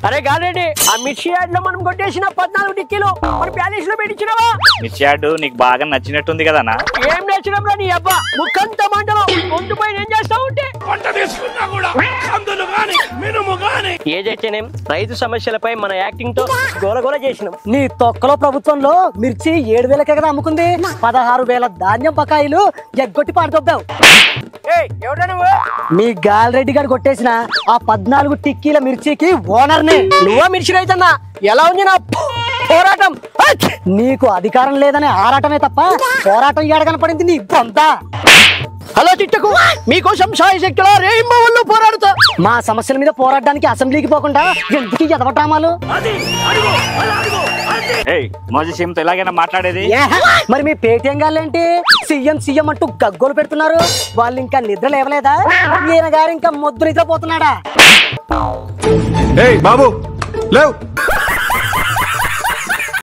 అరే గారెడ్డి, ఆ మిర్చి యాడ్ లో మనం కొట్టేసిన 14 టిక్కీలు మన ప్యాలెస్ లో పెట్టించినావా? మిర్చి యాడ్ నీకు బాగా నచ్చినట్టుంది కదన్నా? ఏం నచ్చడం రా నీ అబ్బా, ముఖంత మంటలో ముందు పైన ఏం చేస్తా ఉంటే ఏదైతేనేం రైతు సమస్యలపై మన యాక్టింగ్ తో గోలగోల చేసినాం. నీ తొక్కలో ప్రభుత్వంలో మిర్చి 7,000కే కదా అమ్ముకుంది. 16,000 ధాన్యం బకాయిలు ఎగ్గొట్టి పాడుతొబ్బావు. ఎవడా నువ్వు? మీ గాలిరెడ్డి గారు కొట్టేసిన ఆ 14 టిక్కీల మిర్చికి ఓనర్నే. నువ్వా మిర్చి రైతన్నా? ఎలా ఉంది నా పోరాటం? నీకు అధికారం లేదనే ఆరాటమే తప్ప పోరాటం ఏడ కనపడింది నీ బొంత. హలో చిట్టకు, మీకోసం సాయి శక్తిలో రేయింబవల్లో పోరాడుతా. మా సమస్యల మీద పోరాడడానికి అసెంబ్లీకి పోకుండా ఎందుకు ఎదవటామాలు? మోజీ సీఎంతో ఎలాగైనా మాట్లాడేది? మరి మీ పేటీఎం గాళ్ళేంటి సీఎం అంటూ గగ్గోలు పెడుతున్నారు? వాళ్ళు ఇంకా నిద్ర లేవలేదా? ఈయన గారు ఇంకా మొద్దు నిద్రపోతున్నాడా? బాబు లేవు.